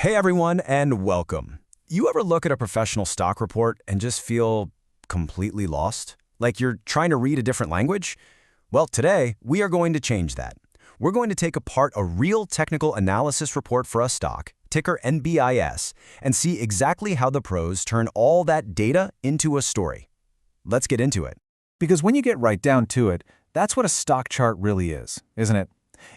Hey everyone, and welcome. You ever look at a professional stock report and just feel completely lost? Like you're trying to read a different language? Well, today, we are going to change that. We're going to take apart a real technical analysis report for a stock, ticker NBIS, and see exactly how the pros turn all that data into a story. Let's get into it. Because when you get right down to it, that's what a stock chart really is, isn't it?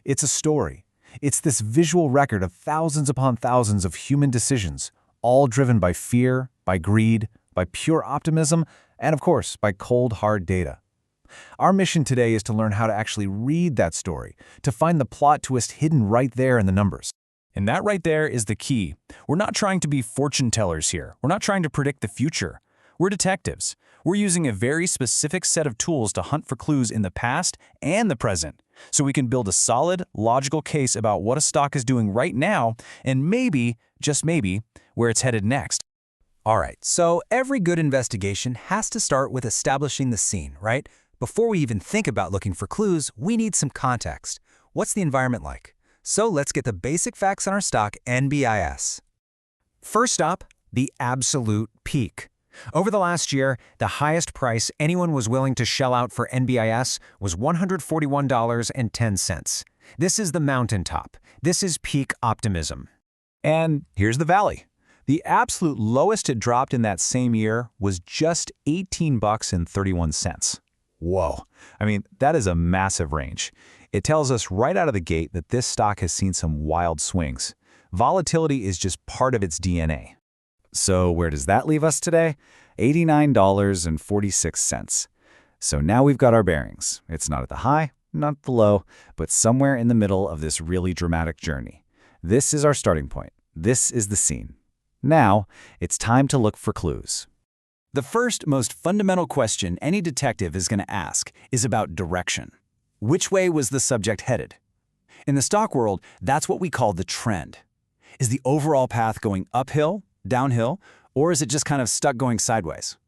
It's a story. It's this visual record of thousands upon thousands of human decisions, all driven by fear, by greed, by pure optimism, and of course, by cold, hard data. Our mission today is to learn how to actually read that story, to find the plot twist hidden right there in the numbers. And that right there is the key. We're not trying to be fortune tellers here. We're not trying to predict the future. We're detectives. We're using a very specific set of tools to hunt for clues in the past and the present, so we can build a solid, logical case about what a stock is doing right now and maybe, just maybe, where it's headed next. All right, so every good investigation has to start with establishing the scene, right? Before we even think about looking for clues, we need some context. What's the environment like? So let's get the basic facts on our stock, NBIS. First up, the absolute peak. Over the last year, the highest price anyone was willing to shell out for NBIS was $141.10. This is the mountaintop. This is peak optimism. And here's the valley. The absolute lowest it dropped in that same year was just $18.31. Whoa. I mean, that is a massive range. It tells us right out of the gate that this stock has seen some wild swings. Volatility is just part of its DNA. So where does that leave us today? $89.46. So now we've got our bearings. It's not at the high, not at the low, but somewhere in the middle of this really dramatic journey. This is our starting point. This is the scene. Now, it's time to look for clues. The first, most fundamental question any detective is going to ask is about direction. Which way was the subject headed? In the stock world, that's what we call the trend. Is the overall path going uphill, downhill, or is it just kind of stuck going sideways?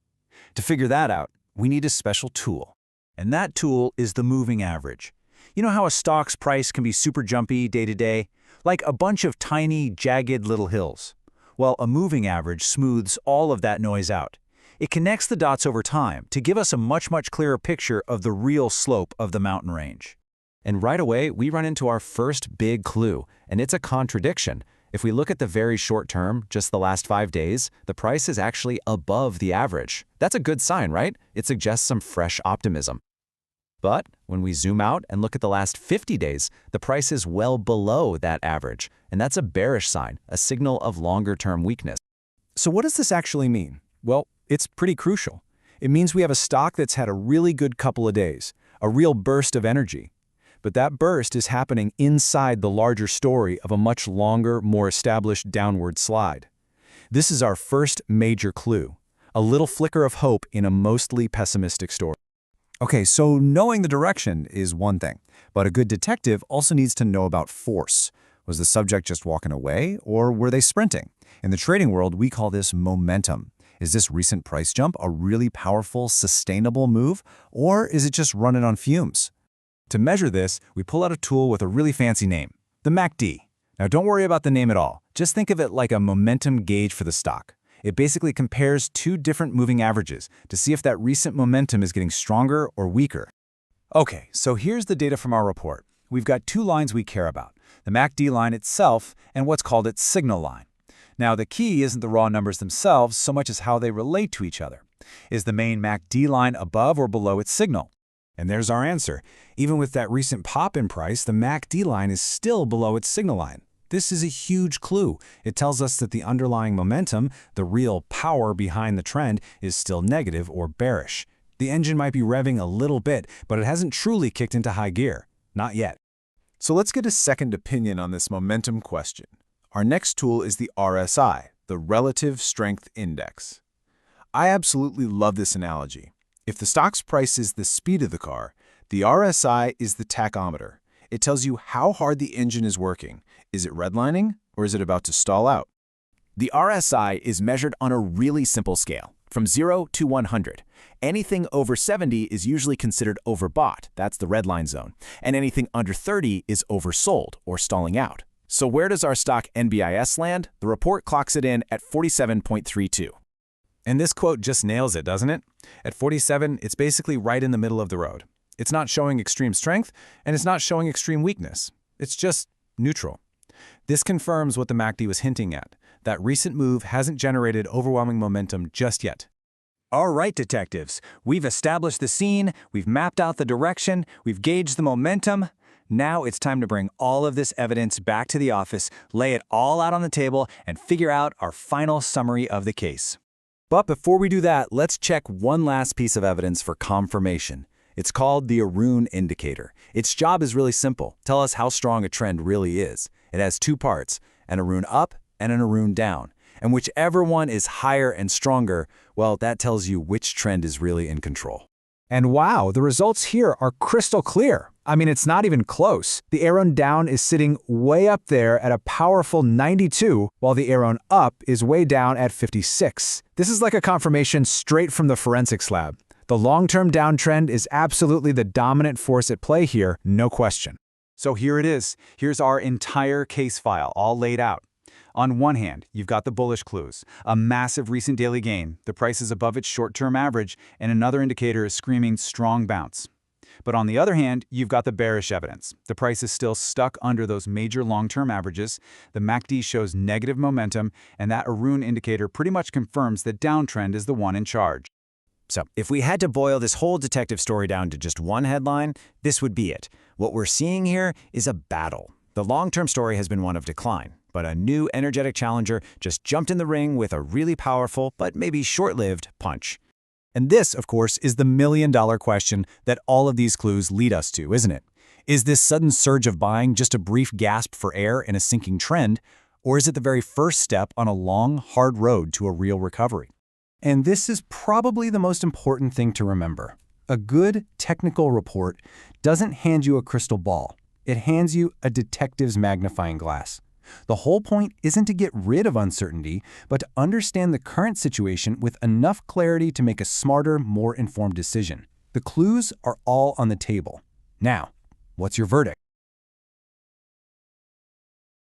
To figure that out, we need a special tool. And that tool is the moving average. You know how a stock's price can be super jumpy day to day? Like a bunch of tiny, jagged little hills. Well, a moving average smooths all of that noise out. It connects the dots over time to give us a much clearer picture of the real slope of the mountain range. And right away, we run into our first big clue, and it's a contradiction. If we look at the very short term, just the last 5 days, the price is actually above the average. That's a good sign, right? It suggests some fresh optimism. But when we zoom out and look at the last 50 days, the price is well below that average, and that's a bearish sign, a signal of longer-term weakness. So what does this actually mean? Well, it's pretty crucial. It means we have a stock that's had a really good couple of days, a real burst of energy. But that burst is happening inside the larger story of a much longer, more established downward slide. This is our first major clue, a little flicker of hope in a mostly pessimistic story. Okay, so knowing the direction is one thing, but a good detective also needs to know about force. Was the subject just walking away, or were they sprinting? In the trading world, we call this momentum. Is this recent price jump a really powerful, sustainable move, or is it just running on fumes? To measure this, we pull out a tool with a really fancy name, the MACD. Now don't worry about the name at all. Just think of it like a momentum gauge for the stock. It basically compares two different moving averages to see if that recent momentum is getting stronger or weaker. Okay, so here's the data from our report. We've got two lines we care about, the MACD line itself and what's called its signal line. Now the key isn't the raw numbers themselves so much as how they relate to each other. Is the main MACD line above or below its signal? And there's our answer. Even with that recent pop in price, the MACD line is still below its signal line. This is a huge clue. It tells us that the underlying momentum, the real power behind the trend, is still negative or bearish. The engine might be revving a little bit, but it hasn't truly kicked into high gear. Not yet. So let's get a second opinion on this momentum question. Our next tool is the RSI, the Relative Strength Index. I absolutely love this analogy. If the stock's price is the speed of the car, the RSI is the tachometer. It tells you how hard the engine is working. Is it redlining, or is it about to stall out? The RSI is measured on a really simple scale, from 0 to 100. Anything over 70 is usually considered overbought, that's the red line zone, and anything under 30 is oversold or stalling out. So where does our stock NBIS land? The report clocks it in at 47.32. And this quote just nails it, doesn't it? At 47, it's basically right in the middle of the road. It's not showing extreme strength, and it's not showing extreme weakness. It's just neutral. This confirms what the MACD was hinting at. That recent move hasn't generated overwhelming momentum just yet. All right, detectives. We've established the scene, we've mapped out the direction, we've gauged the momentum. Now it's time to bring all of this evidence back to the office, lay it all out on the table, and figure out our final summary of the case. But before we do that, let's check one last piece of evidence for confirmation. It's called the Arun indicator. Its job is really simple. Tell us how strong a trend really is. It has two parts, an Arun up and an Arun down. And whichever one is higher and stronger, well, that tells you which trend is really in control. And wow, the results here are crystal clear. I mean, it's not even close. The Arun down is sitting way up there at a powerful 92, while the Arun up is way down at 56. This is like a confirmation straight from the forensics lab. The long-term downtrend is absolutely the dominant force at play here, no question. So here it is. Here's our entire case file, all laid out. On one hand, you've got the bullish clues, a massive recent daily gain, the price is above its short-term average, and another indicator is screaming strong bounce. But on the other hand, you've got the bearish evidence. The price is still stuck under those major long-term averages, the MACD shows negative momentum, and that Arun indicator pretty much confirms that downtrend is the one in charge. So, if we had to boil this whole detective story down to just one headline, this would be it. What we're seeing here is a battle. The long-term story has been one of decline, but a new energetic challenger just jumped in the ring with a really powerful, but maybe short-lived, punch. And this, of course, is the million-dollar question that all of these clues lead us to, isn't it? Is this sudden surge of buying just a brief gasp for air in a sinking trend, or is it the very first step on a long, hard road to a real recovery? And this is probably the most important thing to remember. A good technical report doesn't hand you a crystal ball. It hands you a detective's magnifying glass. The whole point isn't to get rid of uncertainty, but to understand the current situation with enough clarity to make a smarter, more informed decision. The clues are all on the table. Now, what's your verdict?